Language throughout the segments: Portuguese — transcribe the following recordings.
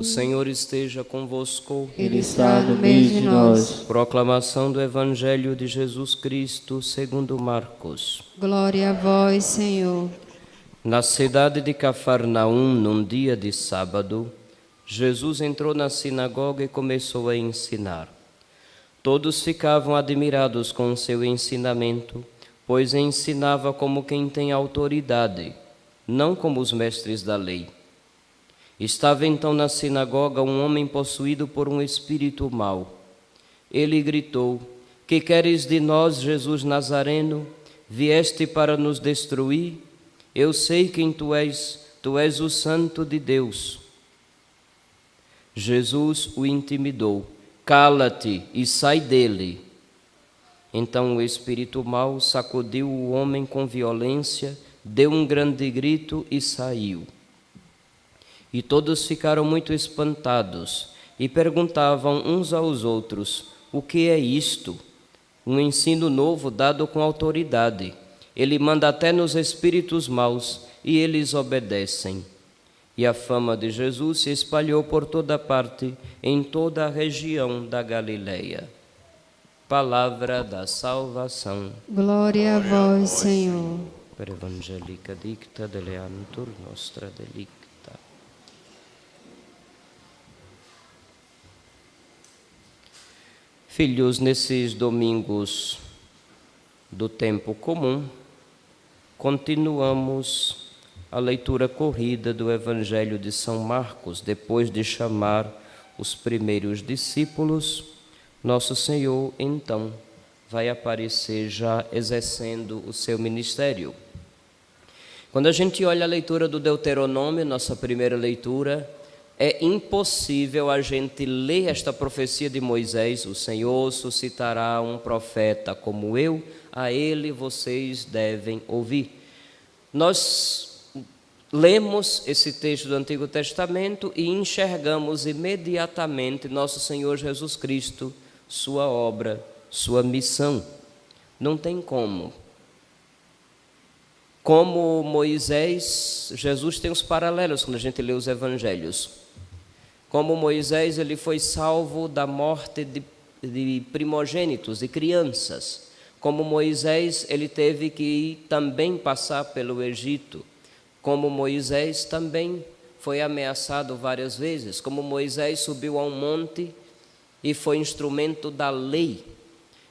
O Senhor esteja convosco. Ele está no meio de nós. Proclamação do Evangelho de Jesus Cristo segundo Marcos. Glória a vós, Senhor. Na cidade de Cafarnaum, num dia de sábado, Jesus entrou na sinagoga e começou a ensinar. Todos ficavam admirados com o seu ensinamento, pois ensinava como quem tem autoridade, não como os mestres da lei. Estava então na sinagoga um homem possuído por um espírito mau. Ele gritou: "Que queres de nós, Jesus Nazareno? Vieste para nos destruir? Eu sei quem tu és o Santo de Deus." Jesus o intimidou: "Cala-te e sai dele." Então o espírito mau sacudiu o homem com violência, deu um grande grito e saiu. E todos ficaram muito espantados e perguntavam uns aos outros: "O que é isto? Um ensino novo dado com autoridade. Ele manda até nos espíritos maus e eles obedecem." E a fama de Jesus se espalhou por toda parte, em toda a região da Galileia. Palavra da salvação. Glória a vós, Senhor. Per evangelica dicta deleantur nostra delicta. Filhos, nesses domingos do tempo comum, continuamos a leitura corrida do Evangelho de São Marcos. Depois de chamar os primeiros discípulos, nosso Senhor, então, vai aparecer já exercendo o seu ministério. Quando a gente olha a leitura do Deuteronômio, nossa primeira leitura, é impossível a gente ler esta profecia de Moisés: "O Senhor suscitará um profeta como eu, a ele vocês devem ouvir." Nós lemos esse texto do Antigo Testamento e enxergamos imediatamente nosso Senhor Jesus Cristo, sua obra, sua missão. Não tem como. Como Moisés, Jesus tem os paralelos quando a gente lê os evangelhos. Como Moisés, ele foi salvo da morte de primogênitos, de crianças. Como Moisés, ele teve que também passar pelo Egito. Como Moisés também foi ameaçado várias vezes. Como Moisés subiu a um monte e foi instrumento da lei.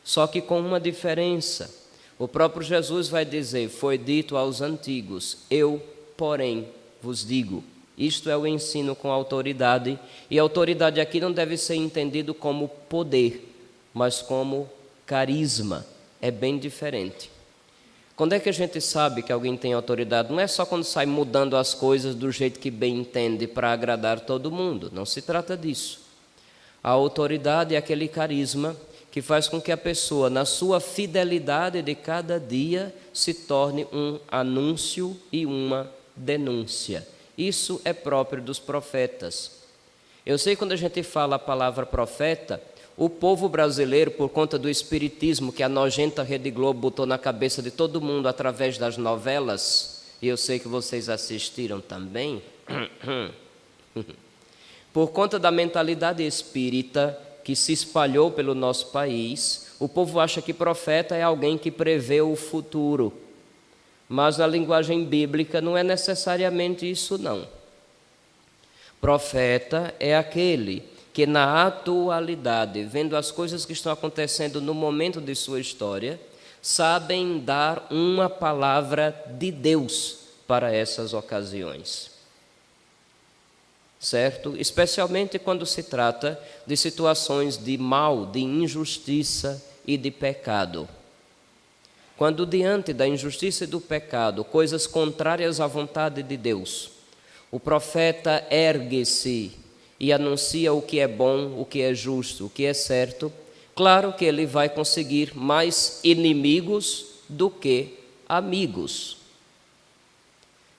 Só que com uma diferença. O próprio Jesus vai dizer: "Foi dito aos antigos, eu, porém, vos digo." Isto é o ensino com autoridade, e autoridade aqui não deve ser entendido como poder, mas como carisma. É bem diferente. Quando é que a gente sabe que alguém tem autoridade? Não é só quando sai mudando as coisas do jeito que bem entende para agradar todo mundo. Não se trata disso. A autoridade é aquele carisma que faz com que a pessoa, na sua fidelidade de cada dia, se torne um anúncio e uma denúncia. Isso é próprio dos profetas. Eu sei que quando a gente fala a palavra profeta, o povo brasileiro, por conta do espiritismo que a nojenta Rede Globo botou na cabeça de todo mundo através das novelas, e eu sei que vocês assistiram também, por conta da mentalidade espírita que se espalhou pelo nosso país, o povo acha que profeta é alguém que prevê o futuro. Mas na linguagem bíblica não é necessariamente isso, não. Profeta é aquele que na atualidade, vendo as coisas que estão acontecendo no momento de sua história, sabem dar uma palavra de Deus para essas ocasiões. Certo? Especialmente quando se trata de situações de mal, de injustiça e de pecado. Quando diante da injustiça e do pecado, coisas contrárias à vontade de Deus, o profeta ergue-se e anuncia o que é bom, o que é justo, o que é certo, claro que ele vai conseguir mais inimigos do que amigos.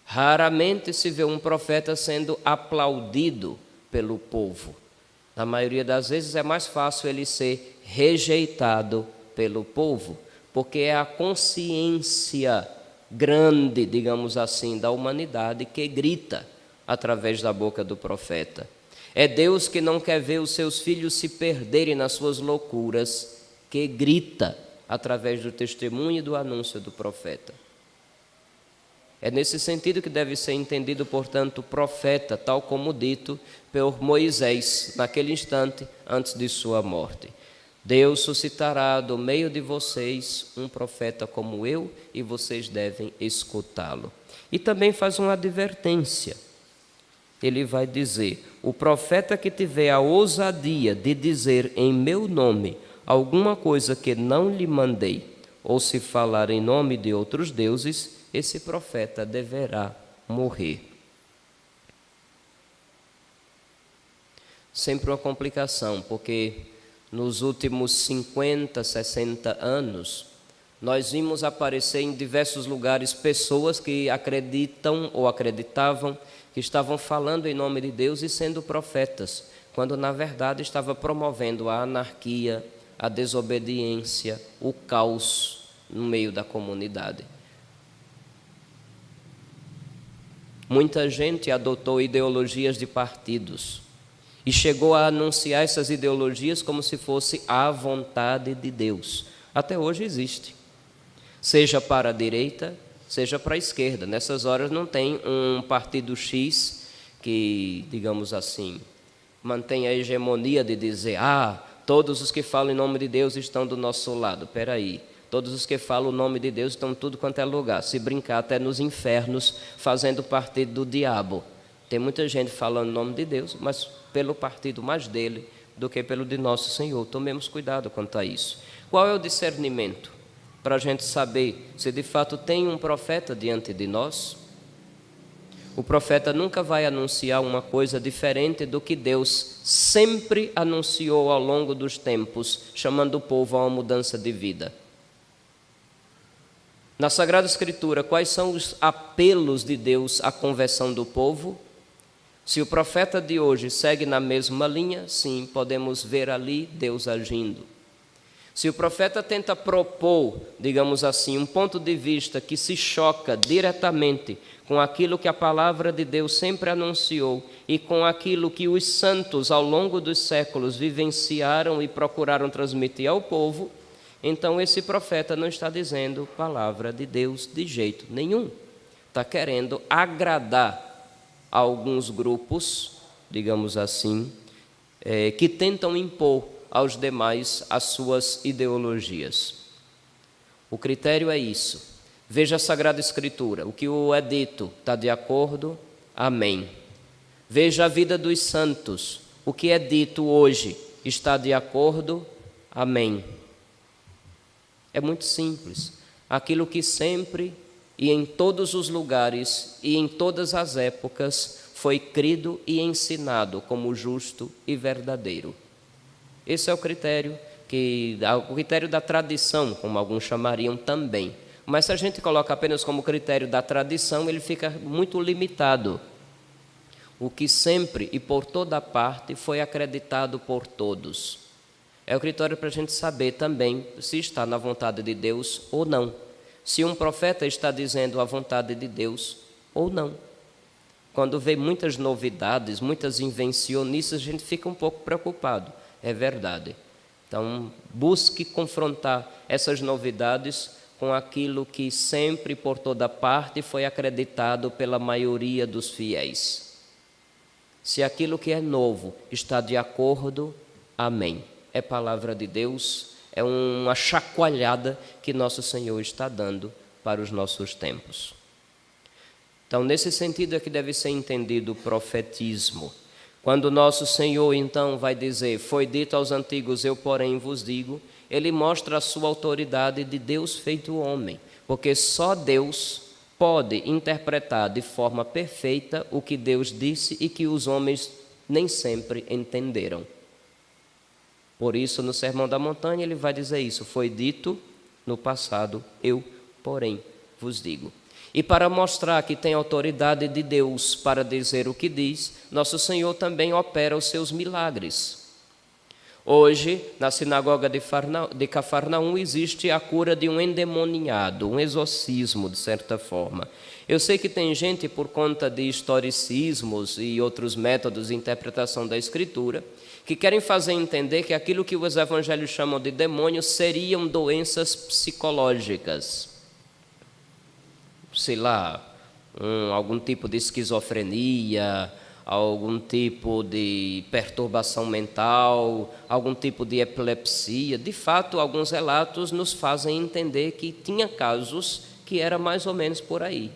Raramente se vê um profeta sendo aplaudido pelo povo. Na maioria das vezes é mais fácil ele ser rejeitado pelo povo, porque é a consciência grande, digamos assim, da humanidade que grita através da boca do profeta. É Deus que não quer ver os seus filhos se perderem nas suas loucuras, que grita através do testemunho e do anúncio do profeta. É nesse sentido que deve ser entendido, portanto, o profeta, tal como dito por Moisés, naquele instante antes de sua morte. Deus suscitará do meio de vocês um profeta como eu, e vocês devem escutá-lo. E também faz uma advertência. Ele vai dizer: o profeta que tiver a ousadia de dizer em meu nome alguma coisa que não lhe mandei, ou se falar em nome de outros deuses, esse profeta deverá morrer. Sempre uma complicação, porque nos últimos 50, 60 anos, nós vimos aparecer em diversos lugares pessoas que acreditam ou acreditavam que estavam falando em nome de Deus e sendo profetas, quando na verdade estava promovendo a anarquia, a desobediência, o caos no meio da comunidade. Muita gente adotou ideologias de partidos e chegou a anunciar essas ideologias como se fosse a vontade de Deus. Até hoje existe, seja para a direita, seja para a esquerda. Nessas horas não tem um partido X que, digamos assim, mantém a hegemonia de dizer: todos os que falam em nome de Deus estão do nosso lado. Espera aí, todos os que falam o nome de Deus estão tudo quanto é lugar, se brincar até nos infernos, fazendo partido do diabo. Tem muita gente falando em nome de Deus, mas pelo partido mais dele do que pelo de nosso Senhor. Tomemos cuidado quanto a isso. Qual é o discernimento para a gente saber se de fato tem um profeta diante de nós? O profeta nunca vai anunciar uma coisa diferente do que Deus sempre anunciou ao longo dos tempos, chamando o povo a uma mudança de vida. Na Sagrada Escritura, quais são os apelos de Deus à conversão do povo? Se o profeta de hoje segue na mesma linha, sim, podemos ver ali Deus agindo. Se o profeta tenta propor, digamos assim, um ponto de vista que se choca diretamente com aquilo que a palavra de Deus sempre anunciou e com aquilo que os santos ao longo dos séculos vivenciaram e procuraram transmitir ao povo, então esse profeta não está dizendo palavra de Deus de jeito nenhum. Está querendo agradar a alguns grupos, digamos assim, que tentam impor aos demais as suas ideologias. O critério é isso. Veja a Sagrada Escritura, o que é dito está de acordo? Amém. Veja a vida dos santos, o que é dito hoje está de acordo? Amém. É muito simples. Aquilo que sempre e em todos os lugares e em todas as épocas foi crido e ensinado como justo e verdadeiro. Esse é o critério da tradição, como alguns chamariam também. Mas se a gente coloca apenas como critério da tradição, ele fica muito limitado. O que sempre e por toda parte foi acreditado por todos. É o critério para a gente saber também se está na vontade de Deus ou não. Se um profeta está dizendo a vontade de Deus ou não. Quando vê muitas novidades, muitas invencionistas, a gente fica um pouco preocupado. É verdade. Então, busque confrontar essas novidades com aquilo que sempre, por toda parte, foi acreditado pela maioria dos fiéis. Se aquilo que é novo está de acordo, amém. É palavra de Deus, é uma chacoalhada que nosso Senhor está dando para os nossos tempos. Então, nesse sentido é que deve ser entendido o profetismo. Quando nosso Senhor, então, vai dizer, foi dito aos antigos, eu porém vos digo, ele mostra a sua autoridade de Deus feito homem, porque só Deus pode interpretar de forma perfeita o que Deus disse e que os homens nem sempre entenderam. Por isso, no Sermão da Montanha, ele vai dizer isso, foi dito no passado, eu, porém, vos digo. E para mostrar que tem autoridade de Deus para dizer o que diz, nosso Senhor também opera os seus milagres. Hoje, na sinagoga de Cafarnaum, existe a cura de um endemoniado, um exorcismo, de certa forma. Eu sei que tem gente, por conta de historicismos e outros métodos de interpretação da Escritura, que querem fazer entender que aquilo que os evangelhos chamam de demônios seriam doenças psicológicas. Sei lá, algum tipo de esquizofrenia, algum tipo de perturbação mental, algum tipo de epilepsia. De fato, alguns relatos nos fazem entender que tinha casos que era mais ou menos por aí.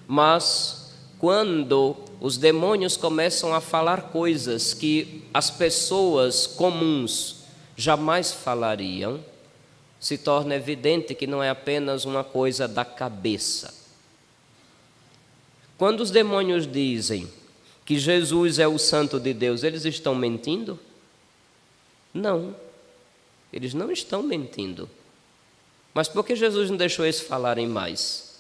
Mas quando os demônios começam a falar coisas que as pessoas comuns jamais falariam, se torna evidente que não é apenas uma coisa da cabeça. Quando os demônios dizem que Jesus é o Santo de Deus, eles estão mentindo? Não, eles não estão mentindo. Mas por que Jesus não deixou eles falarem mais?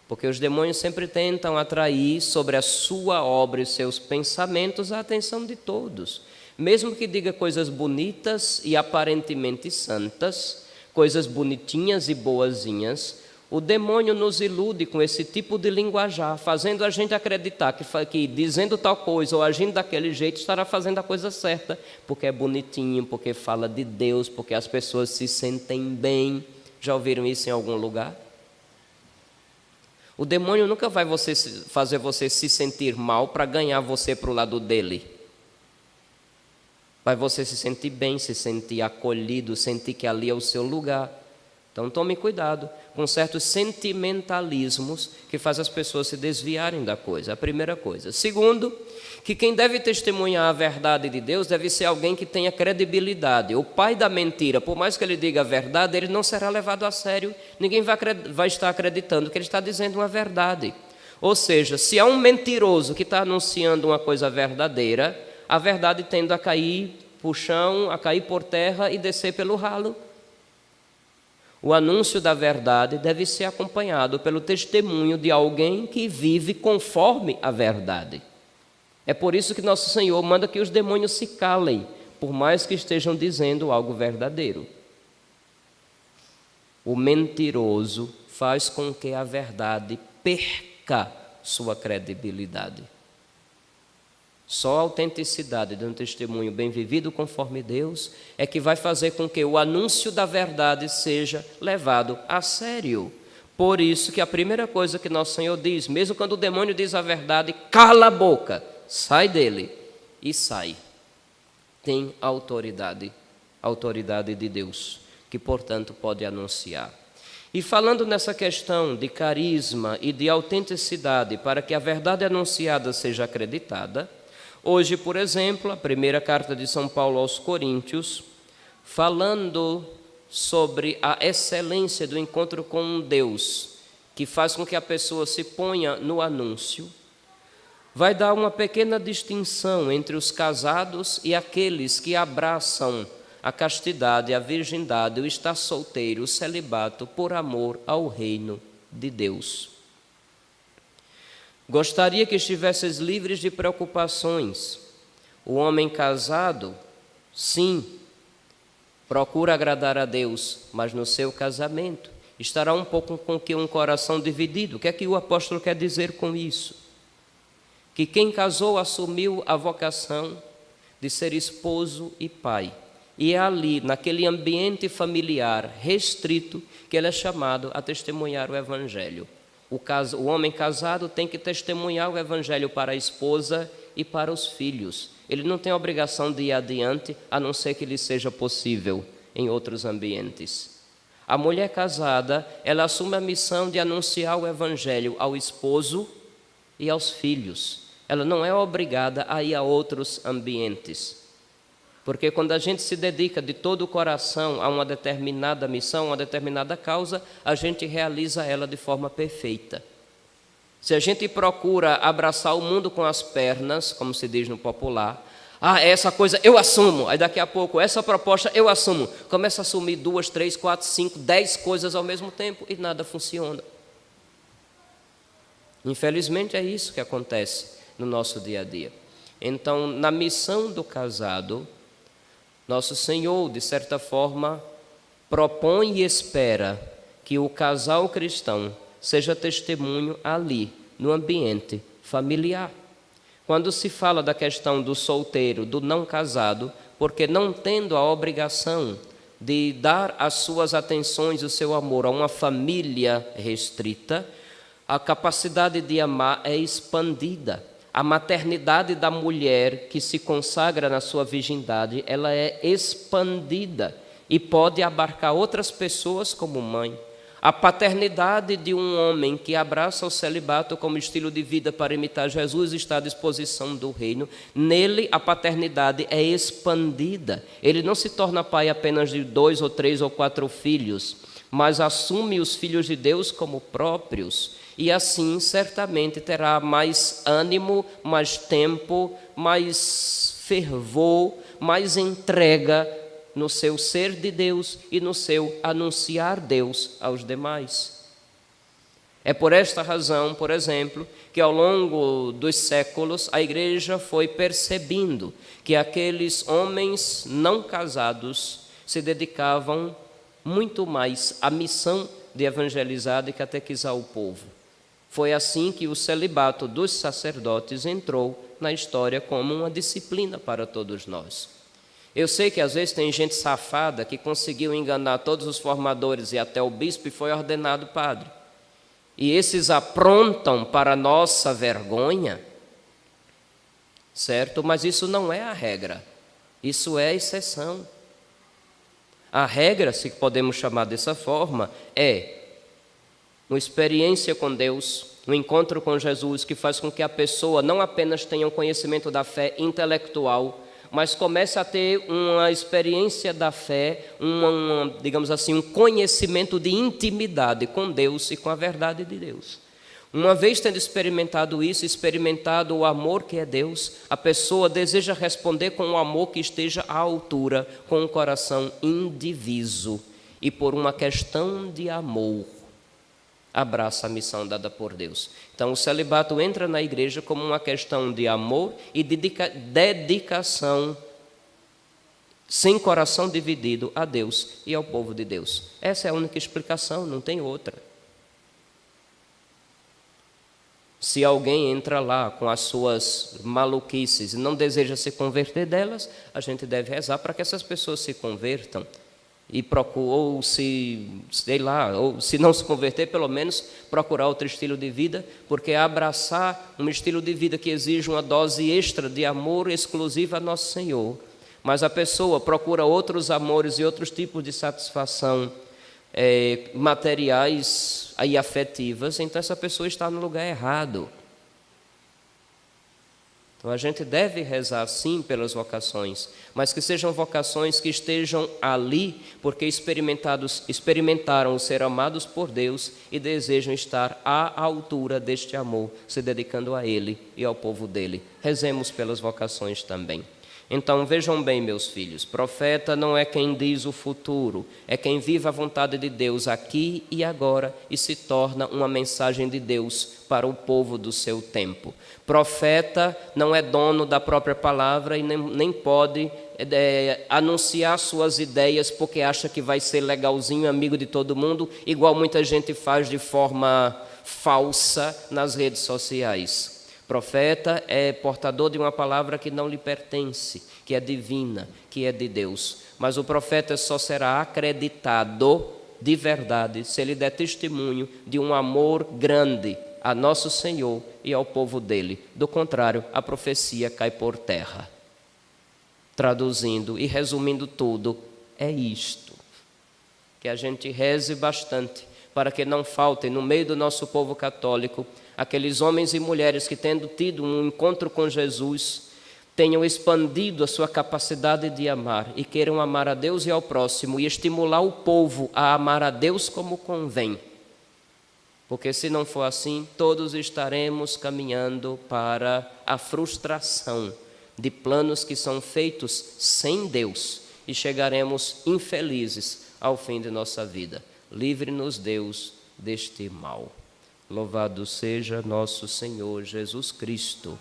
Porque os demônios sempre tentam atrair sobre a sua obra e seus pensamentos a atenção de todos. Mesmo que diga coisas bonitas e aparentemente santas, coisas bonitinhas e boazinhas, o demônio nos ilude com esse tipo de linguajar, fazendo a gente acreditar que dizendo tal coisa ou agindo daquele jeito estará fazendo a coisa certa, porque é bonitinho, porque fala de Deus, porque as pessoas se sentem bem. Já ouviram isso em algum lugar? O demônio nunca vai fazer você se sentir mal para ganhar você para o lado dele. Vai você se sentir bem, se sentir acolhido, sentir que ali é o seu lugar. Então tome cuidado com certos sentimentalismos que fazem as pessoas se desviarem da coisa, a primeira coisa. Segundo, que quem deve testemunhar a verdade de Deus deve ser alguém que tenha credibilidade. O pai da mentira, por mais que ele diga a verdade, ele não será levado a sério, ninguém vai estar acreditando que ele está dizendo uma verdade. Ou seja, se há um mentiroso que está anunciando uma coisa verdadeira, a verdade tende a cair por chão, a cair por terra e descer pelo ralo. O anúncio da verdade deve ser acompanhado pelo testemunho de alguém que vive conforme a verdade. É por isso que nosso Senhor manda que os demônios se calem, por mais que estejam dizendo algo verdadeiro. O mentiroso faz com que a verdade perca sua credibilidade. Só a autenticidade de um testemunho bem vivido conforme Deus é que vai fazer com que o anúncio da verdade seja levado a sério. Por isso que a primeira coisa que nosso Senhor diz, mesmo quando o demônio diz a verdade, cala a boca, sai dele e sai. Tem autoridade de Deus, que portanto pode anunciar. E falando nessa questão de carisma e de autenticidade para que a verdade anunciada seja acreditada, hoje, por exemplo, a primeira carta de São Paulo aos Coríntios, falando sobre a excelência do encontro com Deus, que faz com que a pessoa se ponha no anúncio, vai dar uma pequena distinção entre os casados e aqueles que abraçam a castidade, a virgindade, o estar solteiro, o celibato, por amor ao reino de Deus. Gostaria que estivesses livres de preocupações. O homem casado, sim, procura agradar a Deus, mas no seu casamento estará um pouco com um coração dividido. O que é que o apóstolo quer dizer com isso? Que quem casou assumiu a vocação de ser esposo e pai. E é ali, naquele ambiente familiar restrito, que ele é chamado a testemunhar o Evangelho. O homem casado tem que testemunhar o Evangelho para a esposa e para os filhos. Ele não tem a obrigação de ir adiante, a não ser que lhe seja possível em outros ambientes. A mulher casada, ela assume a missão de anunciar o Evangelho ao esposo e aos filhos. Ela não é obrigada a ir a outros ambientes. Porque quando a gente se dedica de todo o coração a uma determinada missão, uma determinada causa, a gente realiza ela de forma perfeita. Se a gente procura abraçar o mundo com as pernas, como se diz no popular, essa coisa eu assumo, aí daqui a pouco essa proposta eu assumo, começa a assumir 2, 3, 4, 5, 10 coisas ao mesmo tempo e nada funciona. Infelizmente é isso que acontece no nosso dia a dia. Então, na missão do casado, nosso Senhor, de certa forma, propõe e espera que o casal cristão seja testemunho ali, no ambiente familiar. Quando se fala da questão do solteiro, do não casado, porque não tendo a obrigação de dar as suas atenções, o seu amor a uma família restrita, a capacidade de amar é expandida. A maternidade da mulher que se consagra na sua virgindade, ela é expandida e pode abarcar outras pessoas como mãe. A paternidade de um homem que abraça o celibato como estilo de vida para imitar Jesus está à disposição do reino. Nele a paternidade é expandida. Ele não se torna pai apenas de 2 ou 3 ou 4 filhos, mas assume os filhos de Deus como próprios. E assim certamente terá mais ânimo, mais tempo, mais fervor, mais entrega no seu ser de Deus e no seu anunciar Deus aos demais. É por esta razão, por exemplo, que ao longo dos séculos a igreja foi percebendo que aqueles homens não casados se dedicavam muito mais à missão de evangelizar e catequizar o povo. Foi assim que o celibato dos sacerdotes entrou na história como uma disciplina para todos nós. Eu sei que às vezes tem gente safada que conseguiu enganar todos os formadores e até o bispo e foi ordenado padre. E esses aprontam para a nossa vergonha, certo? Mas isso não é a regra, isso é a exceção. A regra, se podemos chamar dessa forma, é uma experiência com Deus, um encontro com Jesus que faz com que a pessoa não apenas tenha um conhecimento da fé intelectual, mas comece a ter uma experiência da fé, digamos assim, um conhecimento de intimidade com Deus e com a verdade de Deus. Uma vez tendo experimentado isso, experimentado o amor que é Deus, a pessoa deseja responder com um amor que esteja à altura, com um coração indiviso e por uma questão de amor abraça a missão dada por Deus. Então o celibato entra na igreja como uma questão de amor e de dedicação sem coração dividido a Deus e ao povo de Deus. Essa é a única explicação, não tem outra. Se alguém entra lá com as suas maluquices e não deseja se converter delas, a gente deve rezar para que essas pessoas se convertam. E ou se não se converter, pelo menos procurar outro estilo de vida, porque abraçar um estilo de vida que exige uma dose extra de amor exclusiva a Nosso Senhor, mas a pessoa procura outros amores e outros tipos de satisfação materiais e afetivas, então essa pessoa está no lugar errado. Então a gente deve rezar sim pelas vocações, mas que sejam vocações que estejam ali porque experimentaram o ser amados por Deus e desejam estar à altura deste amor, se dedicando a Ele e ao povo dele. Rezemos pelas vocações também. Então vejam bem, meus filhos, profeta não é quem diz o futuro, é quem vive a vontade de Deus aqui e agora e se torna uma mensagem de Deus para o povo do seu tempo. Profeta não é dono da própria palavra e nem pode anunciar suas ideias porque acha que vai ser legalzinho, amigo de todo mundo, igual muita gente faz de forma falsa nas redes sociais. Profeta é portador de uma palavra que não lhe pertence, que é divina, que é de Deus. Mas o profeta só será acreditado de verdade se ele der testemunho de um amor grande a Nosso Senhor e ao povo dele. Do contrário, a profecia cai por terra. Traduzindo e resumindo tudo, é isto. Que a gente reze bastante para que não faltem no meio do nosso povo católico aqueles homens e mulheres que, tendo tido um encontro com Jesus, tenham expandido a sua capacidade de amar e queiram amar a Deus e ao próximo e estimular o povo a amar a Deus como convém. Porque se não for assim, todos estaremos caminhando para a frustração de planos que são feitos sem Deus e chegaremos infelizes ao fim de nossa vida. Livre-nos, Deus, deste mal. Louvado seja nosso Senhor Jesus Cristo.